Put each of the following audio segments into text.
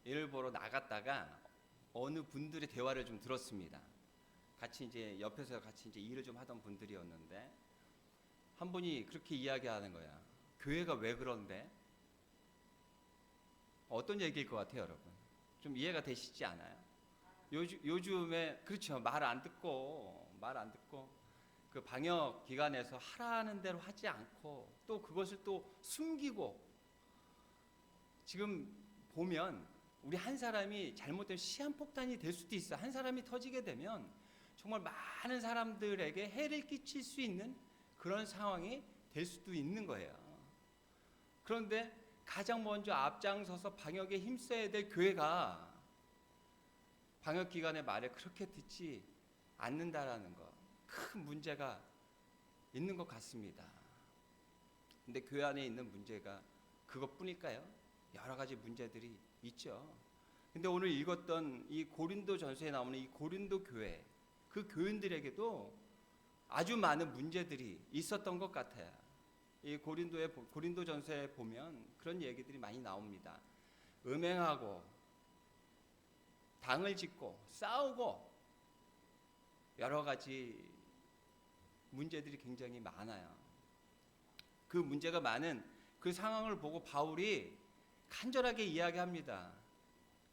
일을 보러 나갔다가 어느 분들의 대화를 좀 들었습니다. 같이 이제 옆에서 같이 이제 일을 좀 하던 분들이었는데 한 분이 그렇게 이야기하는 거야. 교회가 왜 그런데? 어떤 얘기일 것 같아요, 여러분? 좀 이해가 되시지 않아요? 요즘에 그렇죠. 말 안 듣고 그 방역 기관에서 하라는 대로 하지 않고 또 그것을 또 숨기고 지금 보면 우리 한 사람이 잘못된 시한폭탄이 될 수도 있어. 한 사람이 터지게 되면 정말 많은 사람들에게 해를 끼칠 수 있는 그런 상황이 될 수도 있는 거예요. 그런데 가장 먼저 앞장서서 방역에 힘써야 될 교회가 방역기관의 말을 그렇게 듣지 않는다라는 것, 큰 문제가 있는 것 같습니다. 근데 교회 안에 있는 문제가 그것뿐일까요? 여러 가지 문제들이 있죠. 근데 오늘 읽었던 이 고린도 전서에 나오는 이 고린도 교회, 그 교인들에게도 아주 많은 문제들이 있었던 것 같아요. 이 고린도 전서에 보면 그런 얘기들이 많이 나옵니다. 음행하고 당을 짓고 싸우고 여러 가지 문제들이 굉장히 많아요. 그 문제가 많은 그 상황을 보고 바울이 간절하게 이야기합니다.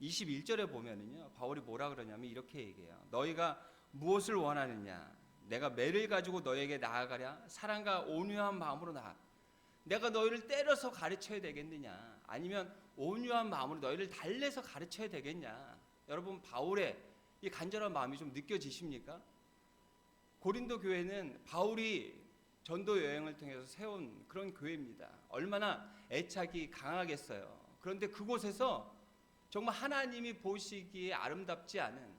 21절에 보면은요, 바울이 뭐라 그러냐면 이렇게 얘기해요. 너희가 무엇을 원하느냐? 내가 매를 가지고 너에게 나아가랴? 사랑과 온유한 마음으로 나아. 내가 너희를 때려서 가르쳐야 되겠느냐? 아니면 온유한 마음으로 너희를 달래서 가르쳐야 되겠냐? 여러분, 바울의 이 간절한 마음이 좀 느껴지십니까? 고린도 교회는 바울이 전도 여행을 통해서 세운 그런 교회입니다. 얼마나 애착이 강하겠어요. 그런데 그곳에서 정말 하나님이 보시기에 아름답지 않은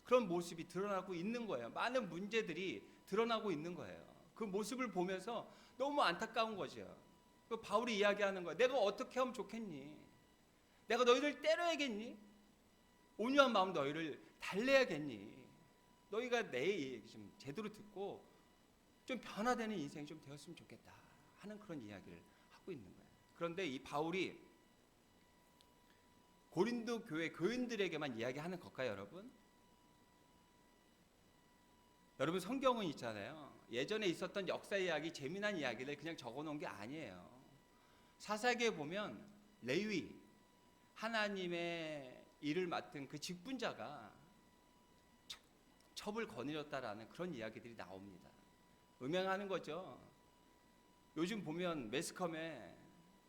그런 모습이 드러나고 있는 거예요. 많은 문제들이 드러나고 있는 거예요. 그 모습을 보면서 너무 안타까운 거죠. 그 바울이 이야기하는 거예요. 내가 어떻게 하면 좋겠니? 내가 너희를 때려야겠니? 온유한 마음 너희를 달래야겠니? 너희가 내 얘기 좀 제대로 듣고 좀 변화되는 인생이 좀 되었으면 좋겠다 하는 그런 이야기를 하고 있는 거예요. 그런데 이 바울이 고린도 교회 교인들에게만 이야기하는 걸까요, 여러분? 여러분, 성경은 있잖아요. 예전에 있었던 역사 이야기, 재미난 이야기를 그냥 적어놓은 게 아니에요. 사사기에 보면 레위, 하나님의 일을 맡은 그 직분자가 첩을 거느렸다라는 그런 이야기들이 나옵니다. 음행하는 거죠. 요즘 보면 매스컴에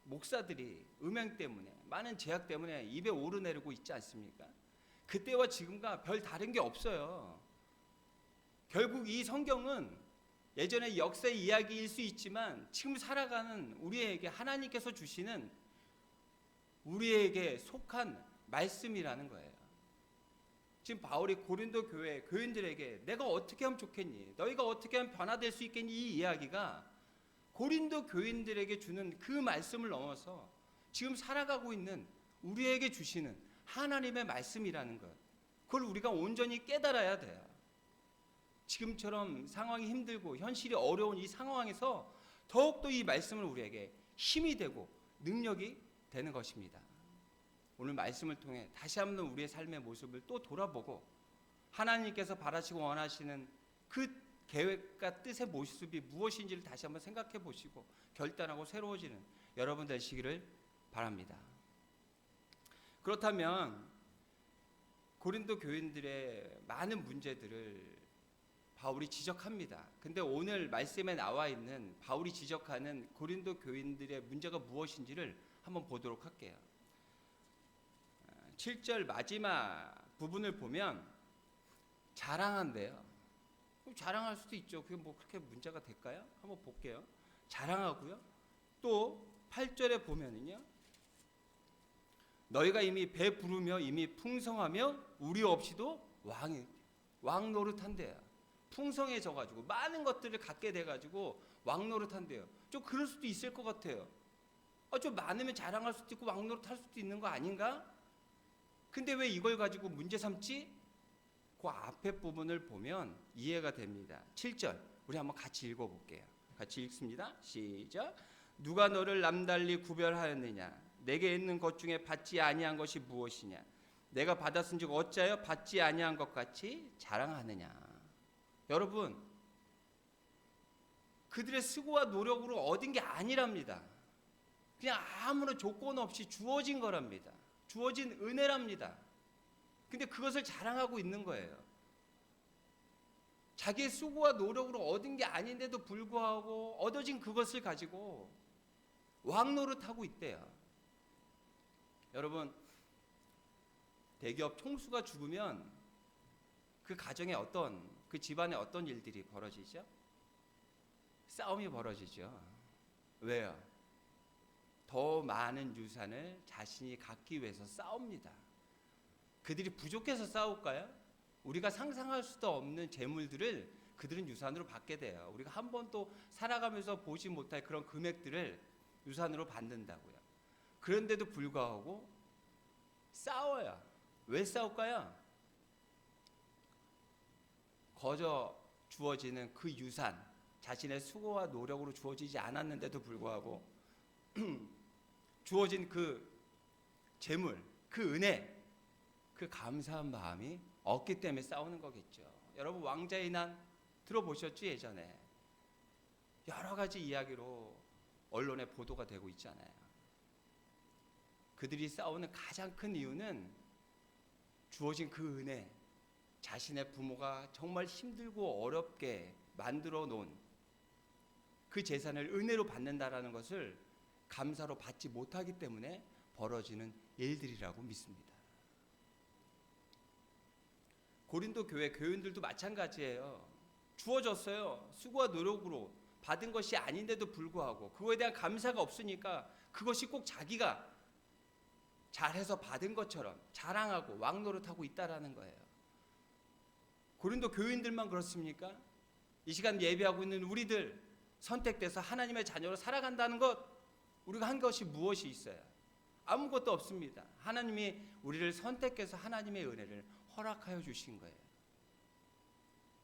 목사들이 음행 때문에 많은 제약 때문에 입에 오르내리고 있지 않습니까? 그때와 지금과 별 다른 게 없어요. 결국 이 성경은 예전의 역사의 이야기일 수 있지만 지금 살아가는 우리에게 하나님께서 주시는 우리에게 속한 말씀이라는 거예요. 지금 바울이 고린도 교회 교인들에게 내가 어떻게 하면 좋겠니? 너희가 어떻게 하면 변화될 수 있겠니? 이 이야기가 고린도 교인들에게 주는 그 말씀을 넘어서 지금 살아가고 있는 우리에게 주시는 하나님의 말씀이라는 것. 그걸 우리가 온전히 깨달아야 돼요. 지금처럼 상황이 힘들고 현실이 어려운 이 상황에서 더욱더 이 말씀을 우리에게 힘이 되고 능력이 되는 것입니다. 오늘 말씀을 통해 다시 한번 우리의 삶의 모습을 또 돌아보고 하나님께서 바라시고 원하시는 그 계획과 뜻의 모습이 무엇인지를 다시 한번 생각해 보시고 결단하고 새로워지는 여러분 되시기를 바랍니다. 그렇다면 고린도 교인들의 많은 문제들을 바울이 지적합니다. 근데 오늘 말씀에 나와 있는 바울이 지적하는 고린도 교인들의 문제가 무엇인지를 한번 보도록 할게요. 7절 마지막 부분을 보면 자랑한대요. 자랑할 수도 있죠. 그게 뭐 그렇게 문제가 될까요? 한번 볼게요. 자랑하고요. 또 8절에 보면은요. 너희가 이미 배부르며 이미 풍성하며 우리 없이도 왕 노릇한대요. 풍성해져가지고 많은 것들을 갖게 돼가지고 왕 노릇한대요. 좀 그럴 수도 있을 것 같아요. 좀 많으면 자랑할 수도 있고 왕 노릇할 수도 있는 거 아닌가? 근데 왜 이걸 가지고 문제 삼지? 그 앞에 부분을 보면 이해가 됩니다. 7절 우리 한번 같이 읽어볼게요. 같이 읽습니다. 시작. 누가 너를 남달리 구별하였느냐? 내게 있는 것 중에 받지 아니한 것이 무엇이냐? 내가 받았은즉 어찌하여 받지 아니한 것 같이 자랑하느냐? 여러분, 그들의 수고와 노력으로 얻은 게 아니랍니다. 그냥 아무런 조건 없이 주어진 거랍니다. 주어진 은혜랍니다. 근데 그것을 자랑하고 있는 거예요. 자기의 수고와 노력으로 얻은 게 아닌데도 불구하고 얻어진 그것을 가지고 왕노릇하고 있대요. 여러분, 대기업 총수가 죽으면 그 가정에 그 집안에 어떤 일들이 벌어지죠? 싸움이 벌어지죠. 왜요? 더 많은 유산을 자신이 갖기 위해서 싸웁니다. 그들이 부족해서 싸울까요? 우리가 상상할 수도 없는 재물들을 그들은 유산으로 받게 돼요. 우리가 한 번도 살아가면서 보지 못할 그런 금액들을 유산으로 받는다고요. 그런데도 불구하고 싸워요. 왜 싸울까요? 거저 주어지는 그 유산, 자신의 수고와 노력으로 주어지지 않았는데도 불구하고 주어진 그 재물, 그 은혜, 그 감사한 마음이 없기 때문에 싸우는 거겠죠. 여러분, 왕자의 난 들어보셨죠? 예전에 여러 가지 이야기로 언론에 보도가 되고 있잖아요. 그들이 싸우는 가장 큰 이유는 주어진 그 은혜, 자신의 부모가 정말 힘들고 어렵게 만들어 놓은 그 재산을 은혜로 받는다라는 것을 감사로 받지 못하기 때문에 벌어지는 일들이라고 믿습니다. 고린도 교회 교인들도 마찬가지예요. 주어졌어요. 수고와 노력으로 받은 것이 아닌데도 불구하고 그거에 대한 감사가 없으니까 그것이 꼭 자기가 잘해서 받은 것처럼 자랑하고 왕노릇하고 있다라는 거예요. 고린도 교인들만 그렇습니까? 이 시간 예배하고 있는 우리들 선택돼서 하나님의 자녀로 살아간다는 것, 우리가 한 것이 무엇이 있어요? 아무것도 없습니다. 하나님이 우리를 선택해서 하나님의 은혜를 허락하여 주신 거예요.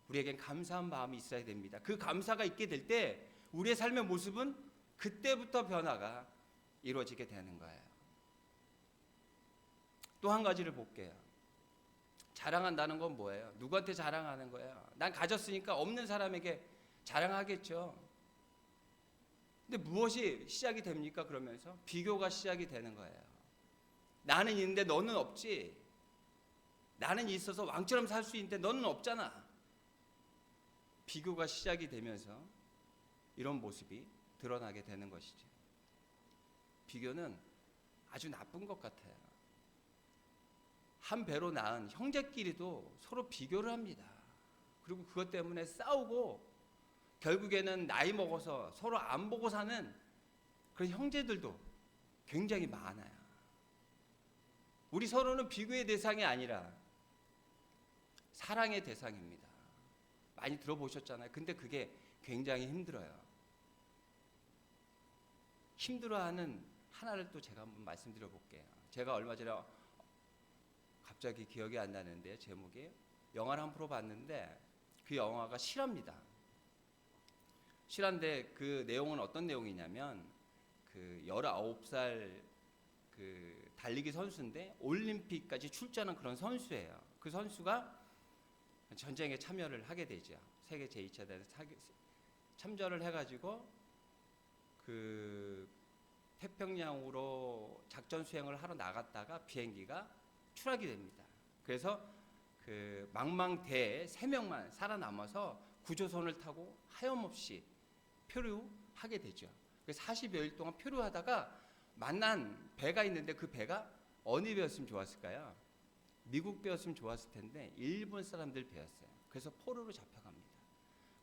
우리에겐 감사한 마음이 있어야 됩니다. 그 감사가 있게 될 때 우리의 삶의 모습은 그때부터 변화가 이루어지게 되는 거예요. 또 한 가지를 볼게요. 자랑한다는 건 뭐예요? 누구한테 자랑하는 거예요? 난 가졌으니까 없는 사람에게 자랑하겠죠. 근데 무엇이 시작이 됩니까? 그러면서 비교가 시작이 되는 거예요. 나는 있는데 너는 없지. 나는 있어서 왕처럼 살 수 있는데 너는 없잖아. 비교가 시작이 되면서 이런 모습이 드러나게 되는 것이죠. 비교는 아주 나쁜 것 같아요. 한 배로 낳은 형제끼리도 서로 비교를 합니다. 그리고 그것 때문에 싸우고 결국에는 나이 먹어서 서로 안 보고 사는 그런 형제들도 굉장히 많아요. 우리 서로는 비교의 대상이 아니라 사랑의 대상입니다. 많이 들어보셨잖아요. 근데 그게 굉장히 힘들어요. 힘들어하는 하나를 또 제가 한번 말씀드려 볼게요. 제가 얼마 전에 갑자기 기억이 안 나는데 제목이 영화를 한 프로 봤는데 그 영화가 실화입니다. 실화인데 그 내용은 어떤 내용이냐면 그 19살 그 달리기 선수인데 올림픽까지 출전한 그런 선수예요. 그 선수가 전쟁에 참여를 하게 되죠. 세계 제2차 대전 참전을 해가지고 그 태평양으로 작전 수행을 하러 나갔다가 비행기가 추락이 됩니다. 그래서 그 망망대해 3명만 살아남아서 구조선을 타고 하염없이 표류하게 되죠. 40여일 동안 표류하다가 만난 배가 있는데 그 배가 어느 배였으면 좋았을까요? 미국 배였으면 좋았을 텐데 일본 사람들 배였어요. 그래서 포로로 잡혀갑니다.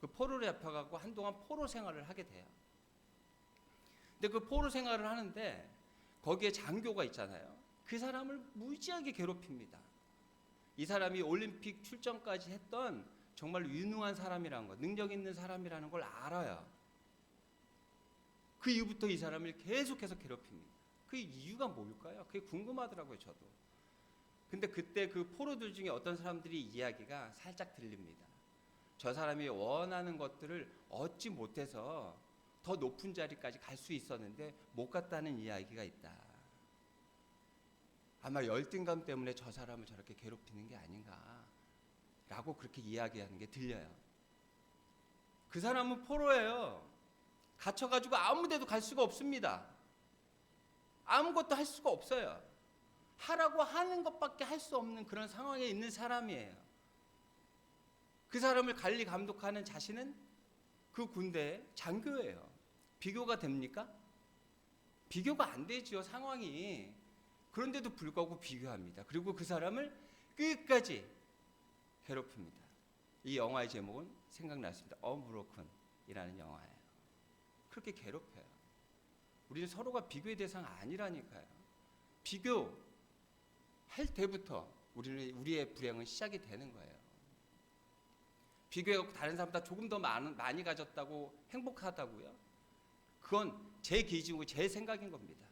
그 포로로 잡혀가고 한동안 포로 생활을 하게 돼요. 근데 그 포로 생활을 하는데 거기에 장교가 있잖아요. 그 사람을 무지하게 괴롭힙니다. 이 사람이 올림픽 출전까지 했던 정말 유능한 사람이라는 것, 능력 있는 사람이라는 걸 알아요. 그 이후부터 이 사람을 계속해서 괴롭힙니다. 그 이유가 뭘까요? 그게 궁금하더라고요, 저도. 근데 그때 그 포로들 중에 어떤 사람들이 이야기가 살짝 들립니다. 저 사람이 원하는 것들을 얻지 못해서 더 높은 자리까지 갈 수 있었는데 못 갔다는 이야기가 있다. 아마 열등감 때문에 저 사람을 저렇게 괴롭히는 게 아닌가라고 그렇게 이야기하는 게 들려요. 그 사람은 포로예요. 갇혀가지고 아무 데도 갈 수가 없습니다. 아무것도 할 수가 없어요. 하라고 하는 것밖에 할 수 없는 그런 상황에 있는 사람이에요. 그 사람을 관리 감독하는 자신은 그 군대의 장교예요. 비교가 됩니까? 비교가 안 되지요, 상황이. 그런데도 불구하고 비교합니다. 그리고 그 사람을 끝까지 괴롭힙니다. 이 영화의 제목은 생각났습니다. 언브로큰이라는 영화예요. 그렇게 괴롭혀요. 우리는 서로가 비교의 대상 아니라니까요. 비교할 때부터 우리의 불행은 시작이 되는 거예요. 비교해서 다른 사람보다 조금 더 많이 가졌다고 행복하다고요? 그건 제 기준이고 제 생각인 겁니다.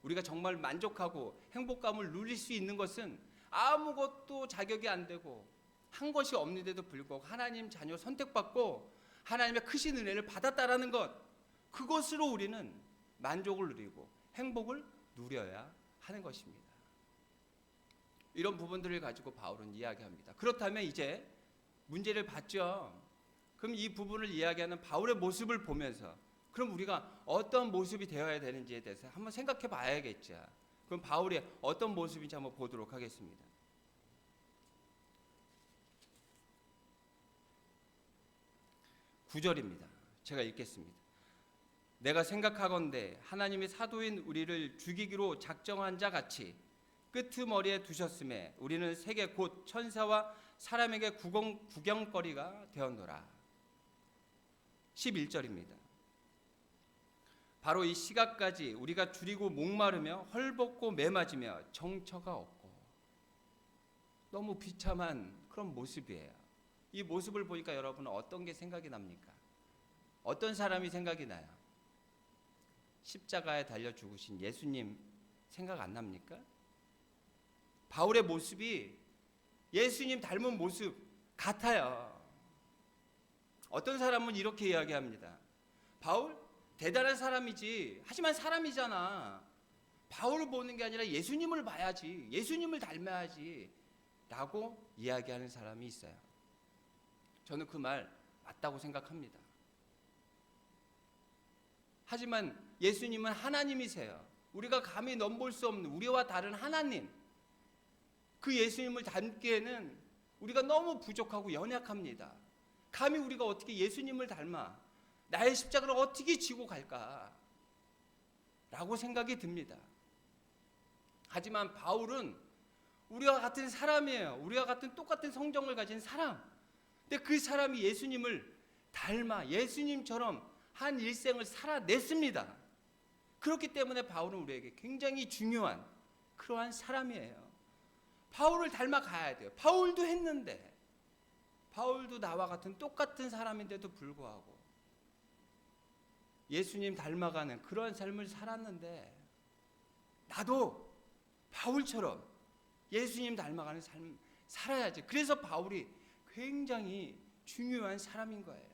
우리가 정말 만족하고 행복감을 누릴 수 있는 것은 아무것도 자격이 안 되고 한 것이 없는데도 불구하고 하나님 자녀 선택받고 하나님의 크신 은혜를 받았다라는 것, 그것으로 우리는 만족을 누리고 행복을 누려야 하는 것입니다. 이런 부분들을 가지고 바울은 이야기합니다. 그렇다면 이제 문제를 봤죠. 그럼 이 부분을 이야기하는 바울의 모습을 보면서 그럼 우리가 어떤 모습이 되어야 되는지에 대해서 한번 생각해 봐야겠죠. 그럼 바울이 어떤 모습인지 한번 보도록 하겠습니다. 9절입니다. 제가 읽겠습니다. 내가 생각하건대 하나님이 사도인 우리를 죽이기로 작정한 자 같이 끄트머리에 두셨음에 우리는 세계 곧 천사와 사람에게 구경거리가 되었노라. 11절입니다. 바로 이 시각까지 우리가 줄이고 목마르며 헐벗고 매맞으며 정처가 없고, 너무 비참한 그런 모습이에요. 이 모습을 보니까 여러분은 어떤 게 생각이 납니까? 어떤 사람이 생각이 나요? 십자가에 달려 죽으신 예수님 생각 안 납니까? 바울의 모습이 예수님 닮은 모습 같아요. 어떤 사람은 이렇게 이야기합니다. 바울 대단한 사람이지, 하지만 사람이잖아. 바울을 보는 게 아니라 예수님을 봐야지, 예수님을 닮아야지 라고 이야기하는 사람이 있어요. 저는 그 말 맞다고 생각합니다. 하지만 예수님은 하나님이세요. 우리가 감히 넘볼 수 없는 우리와 다른 하나님, 그 예수님을 닮기에는 우리가 너무 부족하고 연약합니다. 감히 우리가 어떻게 예수님을 닮아 나의 십자가를 어떻게 지고 갈까 라고 생각이 듭니다. 하지만 바울은 우리와 같은 사람이에요. 우리와 같은 똑같은 성정을 가진 사람. 근데 그 사람이 예수님을 닮아 예수님처럼 한 일생을 살아냈습니다. 그렇기 때문에 바울은 우리에게 굉장히 중요한 그러한 사람이에요. 바울을 닮아가야 돼요. 바울도 했는데, 바울도 나와 같은 똑같은 사람인데도 불구하고 예수님 닮아가는 그러한 삶을 살았는데, 나도 바울처럼 예수님 닮아가는 삶 살아야지. 그래서 바울이 굉장히 중요한 사람인 거예요.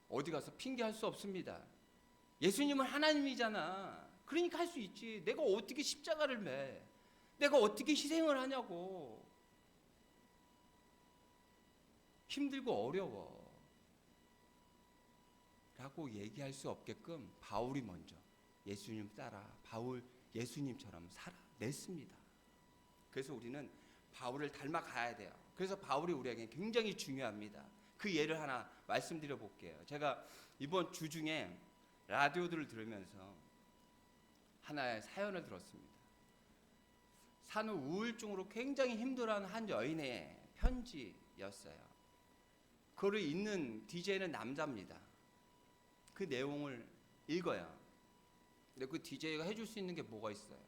어디 가서 핑계할 수 없습니다. 예수님은 하나님이잖아. 그러니까 할 수 있지. 내가 어떻게 십자가를 매? 내가 어떻게 희생을 하냐고. 힘들고 어려워 라고 얘기할 수 없게끔 바울이 먼저 예수님 따라 바울 예수님처럼 살아냈습니다. 그래서 우리는 바울을 닮아가야 돼요. 그래서 바울이 우리에게 굉장히 중요합니다. 그 예를 하나 말씀드려 볼게요. 제가 이번 주 중에 라디오들을 들으면서 하나의 사연을 들었습니다. 산후 우울증으로 굉장히 힘들어하는 한 여인의 편지였어요. 그거를 읽는 DJ는 남자입니다. 그 내용을 읽어요. 근데 그 DJ가 해줄 수 있는 게 뭐가 있어요?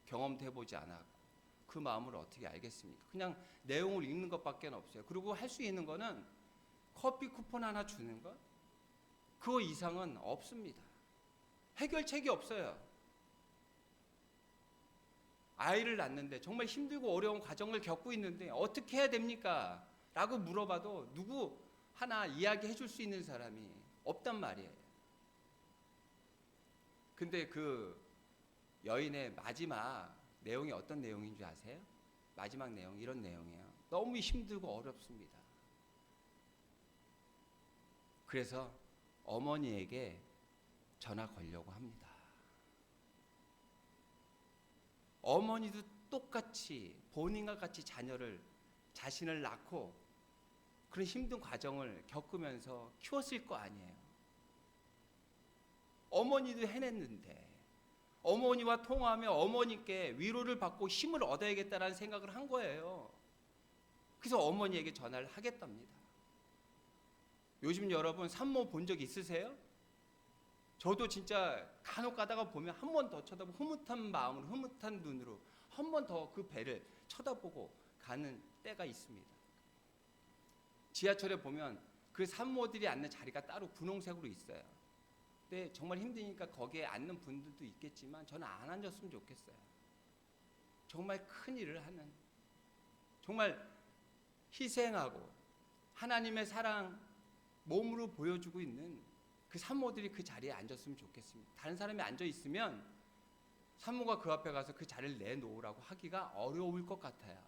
경험도 해보지 않았고 그 마음을 어떻게 알겠습니까? 그냥 내용을 읽는 것밖에 없어요. 그리고 할 수 있는 거는 커피 쿠폰 하나 주는 것? 그거 이상은 없습니다. 해결책이 없어요. 아이를 낳는데 정말 힘들고 어려운 과정을 겪고 있는데 어떻게 해야 됩니까? 라고 물어봐도 누구 하나 이야기해 줄 수 있는 사람이 없단 말이에요. 근데 그 여인의 마지막 내용이 어떤 내용인 줄 아세요? 마지막 내용 이런 내용이에요. 너무 힘들고 어렵습니다. 그래서 어머니에게 전화 걸려고 합니다. 어머니도 똑같이 본인과 같이 자신을 낳고 그런 힘든 과정을 겪으면서 키웠을 거 아니에요. 어머니도 해냈는데 어머니와 통화하며 어머니께 위로를 받고 힘을 얻어야겠다라는 생각을 한 거예요. 그래서 어머니에게 전화를 하겠답니다. 요즘 여러분 산모 본 적 있으세요? 저도 진짜 간혹 가다가 보면 한 번 더 쳐다보고 흐뭇한 마음으로 흐뭇한 눈으로 한 번 더 그 배를 쳐다보고 가는 때가 있습니다. 지하철에 보면 그 산모들이 앉는 자리가 따로 분홍색으로 있어요. 근데 정말 힘드니까 거기에 앉는 분들도 있겠지만 저는 안 앉았으면 좋겠어요. 정말 큰 일을 하는, 정말 희생하고 하나님의 사랑 몸으로 보여주고 있는 그 산모들이 그 자리에 앉았으면 좋겠습니다. 다른 사람이 앉아 있으면 산모가 그 앞에 가서 그 자리를 내놓으라고 하기가 어려울 것 같아요.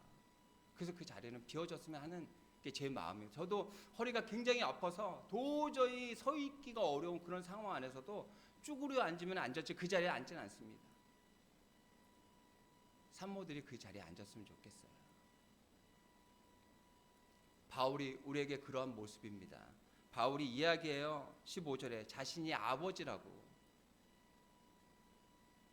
그래서 그 자리는 비워졌으면 하는 게 제 마음이에요. 저도 허리가 굉장히 아파서 도저히 서 있기가 어려운 그런 상황 안에서도 쭈그려 앉으면 앉았지 그 자리에 앉지는 않습니다. 산모들이 그 자리에 앉았으면 좋겠어요. 바울이 우리에게 그러한 모습입니다. 바울이 이야기해요. 15절에 자신이 아버지라고.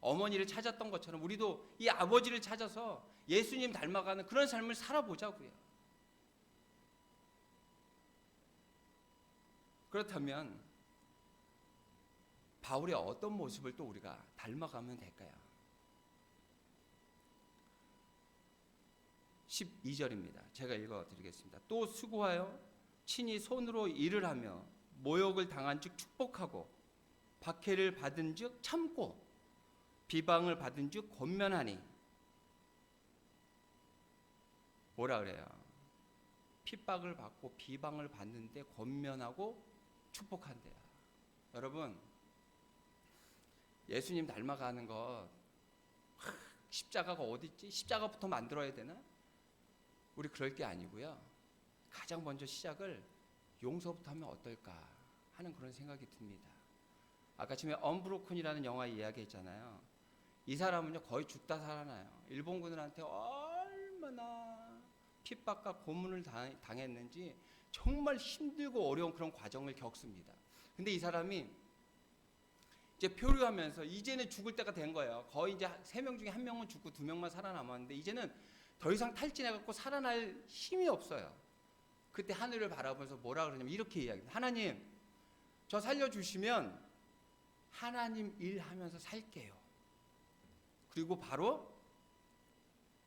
어머니를 찾았던 것처럼 우리도 이 아버지를 찾아서 예수님 닮아가는 그런 삶을 살아보자고요. 그렇다면 바울의 어떤 모습을 또 우리가 닮아가면 될까요? 12절입니다. 제가 읽어드리겠습니다. 또 수고하여 친히 손으로 일을 하며 모욕을 당한 즉 축복하고 박해를 받은 즉 참고 비방을 받은 즉 권면하니. 뭐라 그래요? 핍박을 받고 비방을 받는데 권면하고 축복한대요. 여러분, 예수님 닮아가는 것 십자가가 어디 있지? 십자가부터 만들어야 되나? 우리 그럴 게 아니고요. 가장 먼저 시작을 용서부터 하면 어떨까 하는 그런 생각이 듭니다. 아까 처음에 언브로큰이라는 영화 이야기했잖아요. 이 사람은요 거의 죽다 살아나요. 일본군들한테 얼마나 핍박과 고문을 당했는지 정말 힘들고 어려운 그런 과정을 겪습니다. 근데 이 사람이 이제 표류하면서 이제는 죽을 때가 된 거예요. 거의 이제 3명 중에 1명은 죽고 2명만 살아남았는데 이제는 더 이상 탈진해갖고 살아날 힘이 없어요. 그때 하늘을 바라보면서 뭐라 그러냐면 이렇게 이야기해요. 하나님, 저 살려주시면 하나님 일하면서 살게요. 그리고 바로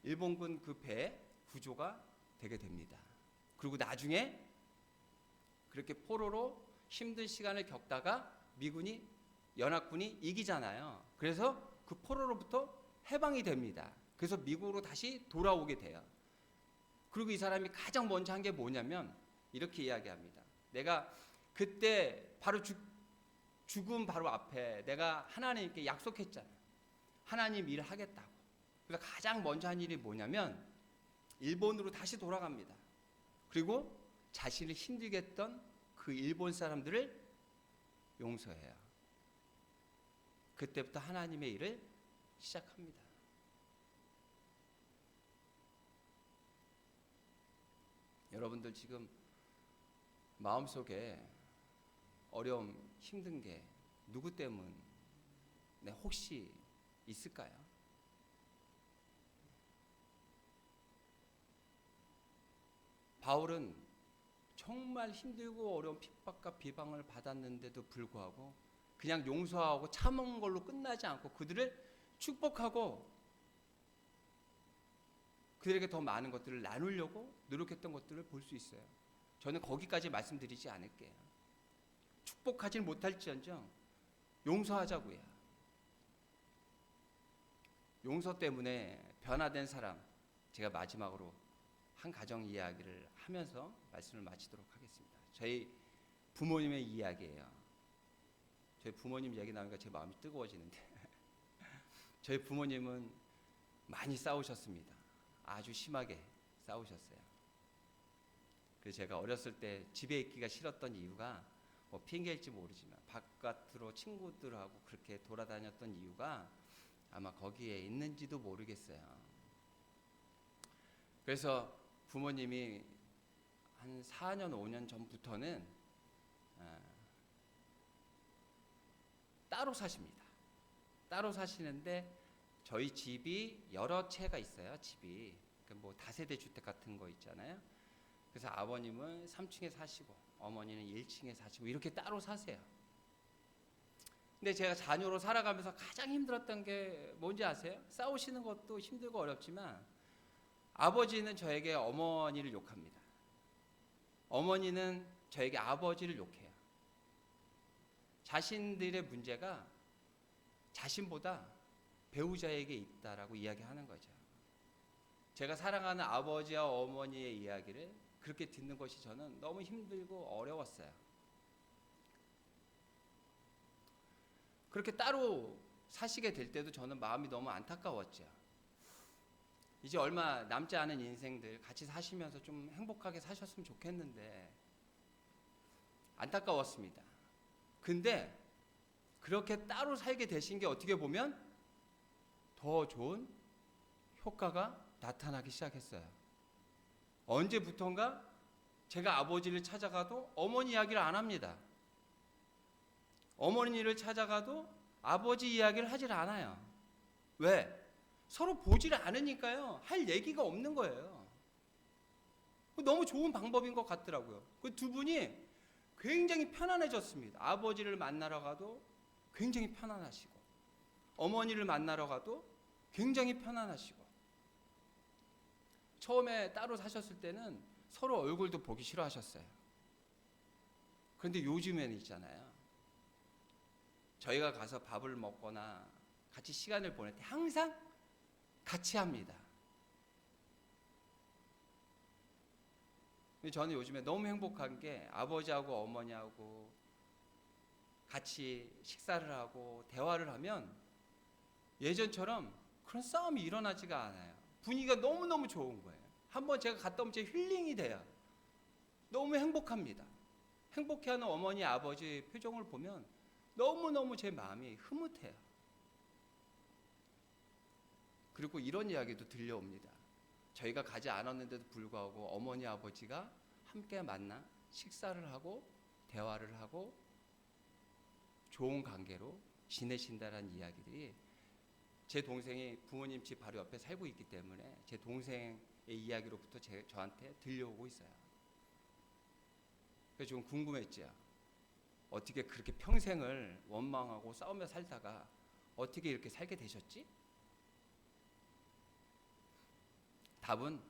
일본군 그 배 구조가 되게 됩니다. 그리고 나중에 그렇게 포로로 힘든 시간을 겪다가 미군이 연합군이 이기잖아요. 그래서 그 포로로부터 해방이 됩니다. 그래서 미국으로 다시 돌아오게 돼요. 그리고 이 사람이 가장 먼저 한 게 뭐냐면 이렇게 이야기합니다. 내가 그때 바로 죽음 바로 앞에 내가 하나님께 약속했잖아요. 하나님 일을 하겠다고. 그래서 가장 먼저 한 일이 뭐냐면 일본으로 다시 돌아갑니다. 그리고 자신을 힘들게 했던 그 일본 사람들을 용서해요. 그때부터 하나님의 일을 시작합니다. 여러분들 지금 마음속에 어려움, 힘든 게 누구 때문에 혹시 있을까요? 바울은 정말 힘들고 어려운 핍박과 비방을 받았는데도 불구하고 그냥 용서하고 참은 걸로 끝나지 않고 그들을 축복하고 그들에게 더 많은 것들을 나누려고 노력했던 것들을 볼 수 있어요. 저는 거기까지 말씀드리지 않을게요. 축복하지 못할지언정 용서하자고요. 용서 때문에 변화된 사람, 제가 마지막으로 한 가정 이야기를 하면서 말씀을 마치도록 하겠습니다. 저희 부모님의 이야기예요. 저희 부모님 이야기 나오니까 제 마음이 뜨거워지는데 저희 부모님은 많이 싸우셨습니다. 아주 심하게 싸우셨어요. 그래서 제가 어렸을 때 집에 있기가 싫었던 이유가 뭐 핑계일지 모르지만 바깥으로 친구들하고 그렇게 돌아다녔던 이유가 아마 거기에 있는지도 모르겠어요. 그래서 부모님이 한 4년, 5년 전부터는 따로 사십니다. 따로 사시는데 저희 집이 여러 채가 있어요. 집이 뭐 다세대 주택 같은 거 있잖아요. 그래서 아버님은 3층에 사시고 어머니는 1층에 사시고 이렇게 따로 사세요. 근데 제가 자녀로 살아가면서 가장 힘들었던 게 뭔지 아세요? 싸우시는 것도 힘들고 어렵지만 아버지는 저에게 어머니를 욕합니다. 어머니는 저에게 아버지를 욕해요. 자신들의 문제가 자신보다 배우자에게 있다라고 이야기하는 거죠. 제가 사랑하는 아버지와 어머니의 이야기를 그렇게 듣는 것이 저는 너무 힘들고 어려웠어요. 그렇게 따로 사시게 될 때도 저는 마음이 너무 안타까웠죠. 이제 얼마 남지 않은 인생들 같이 사시면서 좀 행복하게 사셨으면 좋겠는데 안타까웠습니다. 근데 그렇게 따로 살게 되신 게 어떻게 보면 더 좋은 효과가 나타나기 시작했어요. 언제부턴가 제가 아버지를 찾아가도 어머니 이야기를 안 합니다. 어머니를 찾아가도 아버지 이야기를 하질 않아요. 왜? 서로 보질 않으니까요. 할 얘기가 없는 거예요. 너무 좋은 방법인 것 같더라고요. 그 두 분이 굉장히 편안해졌습니다. 아버지를 만나러 가도 굉장히 편안하시고 어머니를 만나러 가도 굉장히 편안하시고 처음에 따로 사셨을 때는 서로 얼굴도 보기 싫어하셨어요. 그런데 요즘에는 있잖아요. 저희가 가서 밥을 먹거나 같이 시간을 보낼 때 항상 같이 합니다. 저는 요즘에 너무 행복한 게 아버지하고 어머니하고 같이 식사를 하고 대화를 하면 예전처럼 그런 싸움이 일어나지가 않아요. 분위기가 너무너무 좋은 거예요. 한번 제가 갔다 오면 제 힐링이 돼요. 너무 행복합니다. 행복해하는 어머니, 아버지 표정을 보면 너무너무 제 마음이 흐뭇해요. 그리고 이런 이야기도 들려옵니다. 저희가 가지 않았는데도 불구하고 어머니, 아버지가 함께 만나 식사를 하고 대화를 하고 좋은 관계로 지내신다는 이야기들이 제 동생이 부모님 집 바로 옆에 살고 있기 때문에 제 동생의 이야기로부터 저한테 들려오고 있어요. 그래서 좀 궁금했죠. 어떻게 그렇게 평생을 원망하고 싸우며 살다가 어떻게 이렇게 살게 되셨지? 답은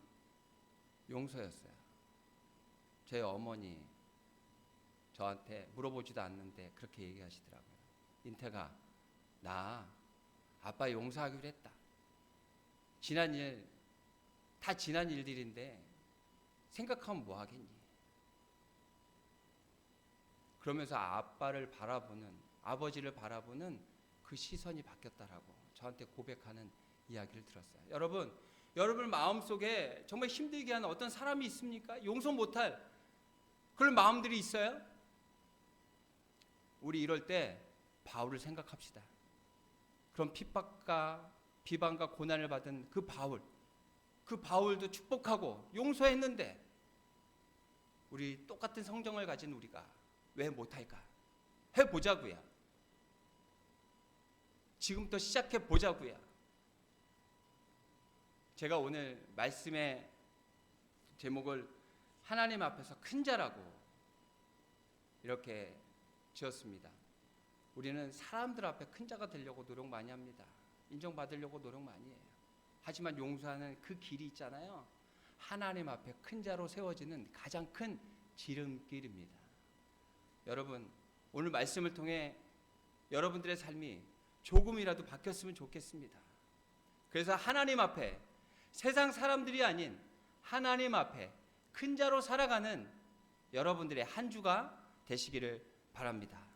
용서였어요. 제 어머니 저한테 물어보지도 않는데 그렇게 얘기하시더라고요. 인태가 나 아빠 용서하기로 했다. 지난 일 다 지난 일들인데 생각하면 뭐 하겠니? 그러면서 아빠를 바라보는 아버지를 바라보는 그 시선이 바뀌었다라고 저한테 고백하는 이야기를 들었어요. 여러분 마음속에 정말 힘들게 하는 어떤 사람이 있습니까? 용서 못할 그런 마음들이 있어요? 우리 이럴 때 바울을 생각합시다. 그런 핍박과 비방과 고난을 받은 그 바울도 축복하고 용서했는데 우리 똑같은 성정을 가진 우리가 왜 못할까? 해보자고요. 지금부터 시작해보자고요. 제가 오늘 말씀의 제목을 하나님 앞에서 큰 자라고 이렇게 지었습니다. 우리는 사람들 앞에 큰 자가 되려고 노력 많이 합니다. 인정받으려고 노력 많이 해요. 하지만 용서하는 그 길이 있잖아요. 하나님 앞에 큰 자로 세워지는 가장 큰 지름길입니다. 여러분, 오늘 말씀을 통해 여러분들의 삶이 조금이라도 바뀌었으면 좋겠습니다. 그래서 하나님 앞에 세상 사람들이 아닌 하나님 앞에 큰 자로 살아가는 여러분들의 한 주가 되시기를 바랍니다.